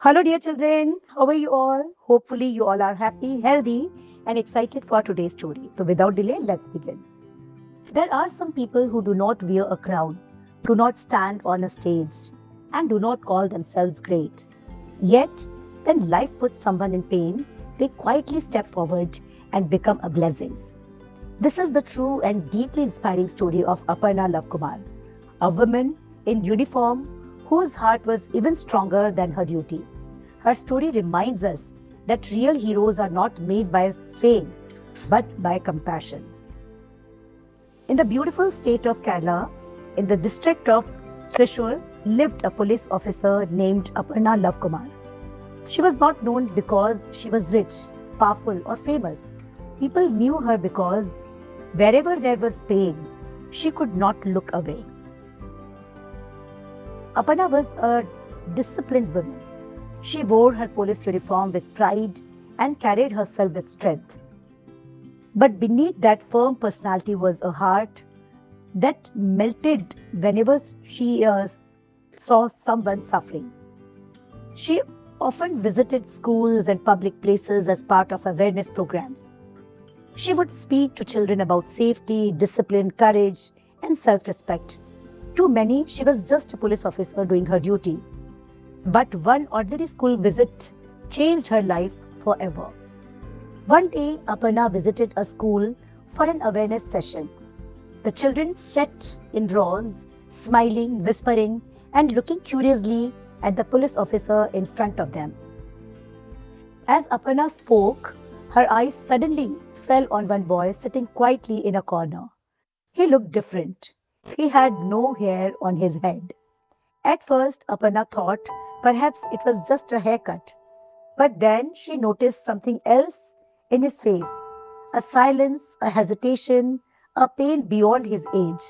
Hello, dear children. How are you all? Hopefully, you all are happy, healthy, and excited for today's story. So, without delay, let's begin. There are some people who do not wear a crown, do not stand on a stage, and do not call themselves great. Yet, when life puts someone in pain, they quietly step forward and become a blessing. This is the true and deeply inspiring story of Aparna Lavkumar, a woman in uniform whose heart was even stronger than her duty. Her story reminds us that real heroes are not made by fame but by compassion. In the beautiful state of Kerala, in the district of Thrissur, lived a police officer named Aparna Lavkumar. She was not known because she was rich, powerful, or famous. People knew her because wherever there was pain, she could not look away. Aparna was a disciplined woman. She wore her police uniform with pride and carried herself with strength. But beneath that firm personality was a heart that melted whenever she saw someone suffering. She often visited schools and public places as part of awareness programs. She would speak to children about safety, discipline, courage, and self respect. To many, she was just a police officer doing her duty. But one ordinary school visit changed her life forever. One day, Aparna visited a school for an awareness session. The children sat in rows, smiling, whispering, and looking curiously at the police officer in front of them. As Aparna spoke, her eyes suddenly fell on one boy sitting quietly in a corner. He looked different. He had no hair on his head. At first, Aparna thought perhaps it was just a haircut. But then she noticed something else in his face, a silence, a hesitation, a pain beyond his age.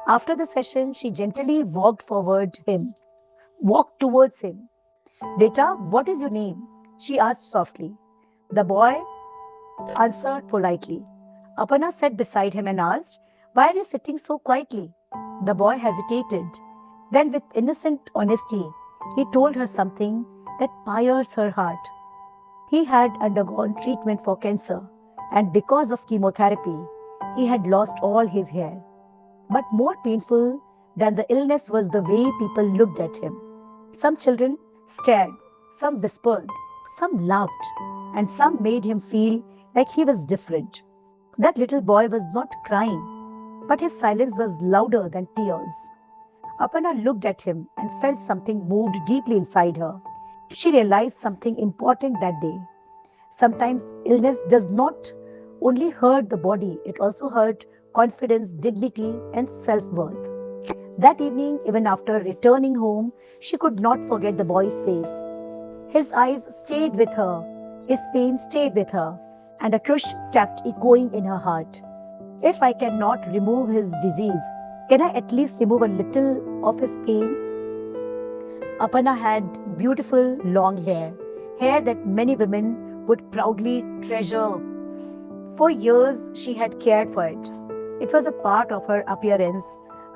After the session, she gently walked towards him. Beta, what is your name? She asked softly. The boy answered politely. Aparna sat beside him and asked, "Why are you sitting so quietly?" The boy hesitated. Then, with innocent honesty, he told her something that pierced her heart. He had undergone treatment for cancer, and because of chemotherapy, he had lost all his hair. But more painful than the illness was the way people looked at him. Some children stared, some whispered, some laughed, and some made him feel like he was different. That little boy was not crying, but his silence was louder than tears. Aparna looked at him and felt something moved deeply inside her. She realized something important that day. Sometimes illness does not only hurt the body, it also hurt confidence, dignity, and self worth. That evening, even after returning home, she could not forget the boy's face. His eyes stayed with her, his pain stayed with her, and a question kept echoing in her heart. If I cannot remove his disease, can I at least remove a little of his pain? Apana had beautiful long hair, hair that many women would proudly treasure. For years, she had cared for it. It was a part of her appearance,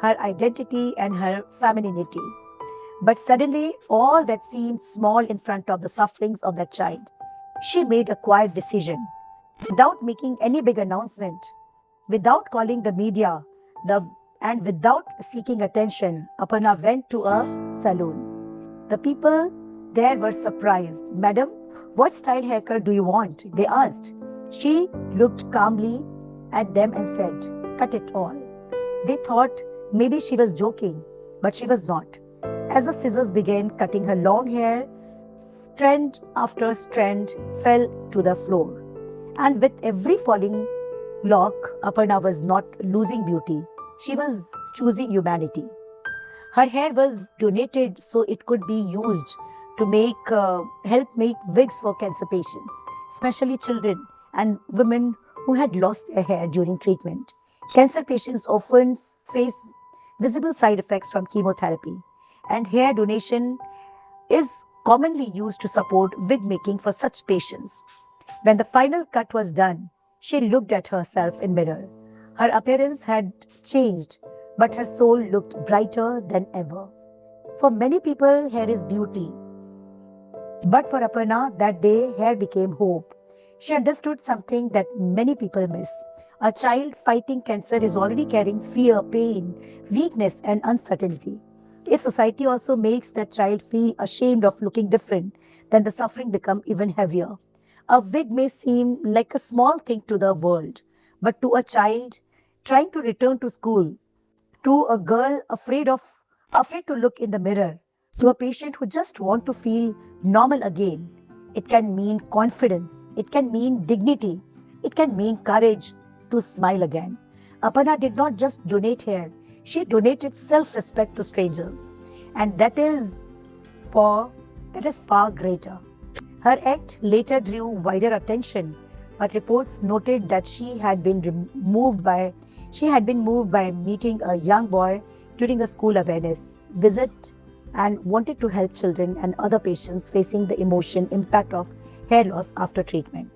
her identity, and her femininity. But suddenly, all that seemed small in front of the sufferings of that child. She made a quiet decision. Without making any big announcement, without calling the media, and without seeking attention, Aparna went to a salon. The people there were surprised. "Madam, what style haircut do you want?" they asked. She looked calmly at them and said, "Cut it all." They thought maybe she was joking, but she was not. As the scissors began cutting her long hair, strand after strand fell to the floor. And with every falling lock, Aparna was not losing beauty. She was choosing humanity. Her hair was donated so it could be used to help make wigs for cancer patients, especially children and women who had lost their hair during treatment. Cancer patients often face visible side effects from chemotherapy, and hair donation is commonly used to support wig making for such patients. When the final cut was done, she looked at herself in mirror. Her appearance had changed, but her soul looked brighter than ever. For many people, hair is beauty. But for Aparna, that day, hair became hope. She understood something that many people miss. A child fighting cancer is already carrying fear, pain, weakness, and uncertainty. If society also makes that child feel ashamed of looking different, then the suffering becomes even heavier. A wig may seem like a small thing to the world, but to a child trying to return to school, to a girl afraid to look in the mirror, to a patient who just want to feel normal again, it can mean confidence, it can mean dignity, it can mean courage to smile again. Apana did not just donate hair, she donated self-respect to strangers, and for that is far greater. Her act later drew wider attention, but reports noted that she had been moved by meeting a young boy during a school awareness visit and wanted to help children and other patients facing the emotion impact of hair loss after treatment.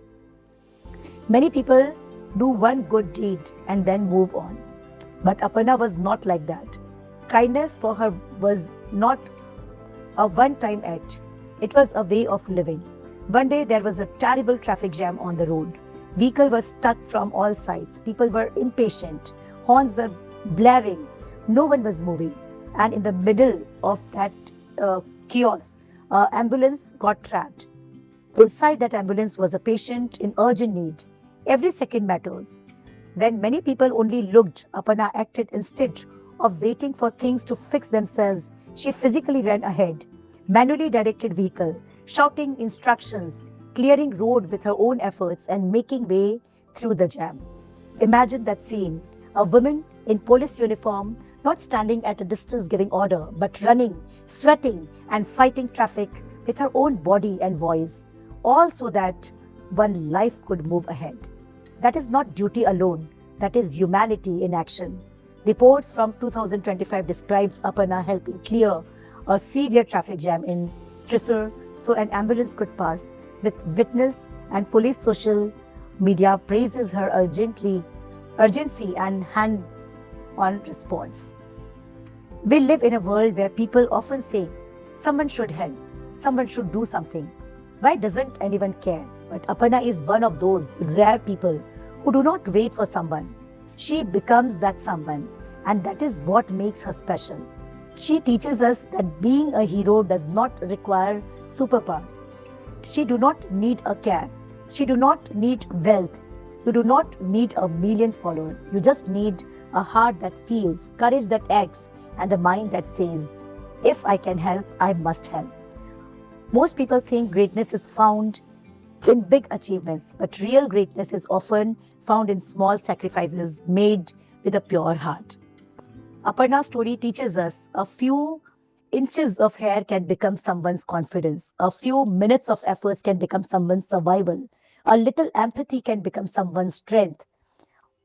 Many people do one good deed and then move on. But Aparna was not like that. Kindness for her was not a one-time act. It was a way of living. One day there was a terrible traffic jam on the road. Vehicles were stuck from all sides. People were impatient. Horns were blaring. No one was moving. And in the middle of that chaos, an ambulance got trapped. Inside that ambulance was a patient in urgent need. Every second matters. When many people only looked, Aparna acted instead of waiting for things to fix themselves. She physically ran ahead, manually directed vehicle, shouting instructions, clearing road with her own efforts and making way through the jam. Imagine that scene, a woman in police uniform not standing at a distance giving order, but running, sweating and fighting traffic with her own body and voice, all so that one life could move ahead. That is not duty alone, that is humanity in action. Reports from 2025 describes Aparna helping clear a severe traffic jam in Thrissur so an ambulance could pass. With witness and police social media praises her urgency and hands-on response. We live in a world where people often say, someone should help, someone should do something. Why doesn't anyone care? But Aparna is one of those rare people who do not wait for someone. She becomes that someone, and that is what makes her special. She teaches us that being a hero does not require superpowers. She do not need a care. She do not need wealth. You do not need a million followers. You just need a heart that feels, courage that acts, and a mind that says, if I can help, I must help. Most people think greatness is found in big achievements, but real greatness is often found in small sacrifices made with a pure heart. Aparna's story teaches us a few inches of hair can become someone's confidence. A few minutes of efforts can become someone's survival. A little empathy can become someone's strength.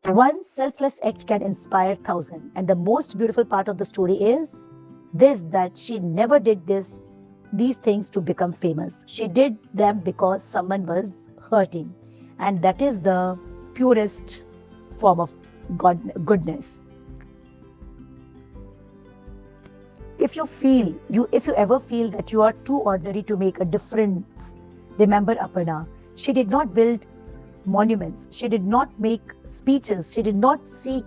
One selfless act can inspire thousands. And the most beautiful part of the story is this, that she never did these things to become famous. She did them because someone was hurting. And that is the purest form of goodness. If you ever feel that you are too ordinary to make a difference, remember Aparna. She did not build monuments. She did not make speeches. She did not seek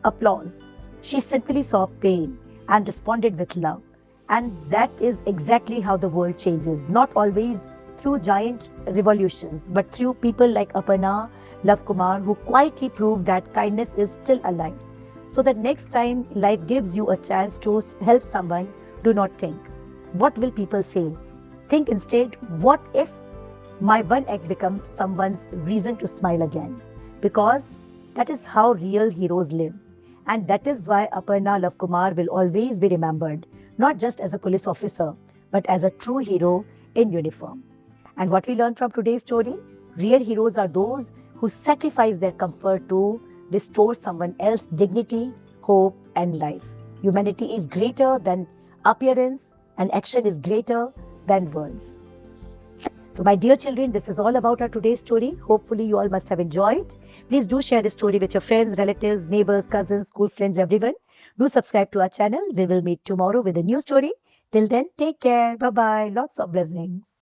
applause. She simply saw pain and responded with love. And that is exactly how the world changes. Not always through giant revolutions, but through people like Aparna, Love Kumar, who quietly prove that kindness is still alive. So that next time life gives you a chance to help someone, do not think, what will people say? Think instead, what if my one act becomes someone's reason to smile again? Because that is how real heroes live. And that is why Aparna Love Kumar will always be remembered, not just as a police officer, but as a true hero in uniform. And what we learned from today's story? Real heroes are those who sacrifice their comfort to restore someone else's dignity, hope, and life. Humanity is greater than appearance, and action is greater than words. So my dear children, this is all about our today's story. Hopefully you all must have enjoyed. Please do share this story with your friends, relatives, neighbors, cousins, school friends, everyone. Do subscribe to our channel. We will meet tomorrow with a new story. Till then, take care. Bye-bye. Lots of blessings.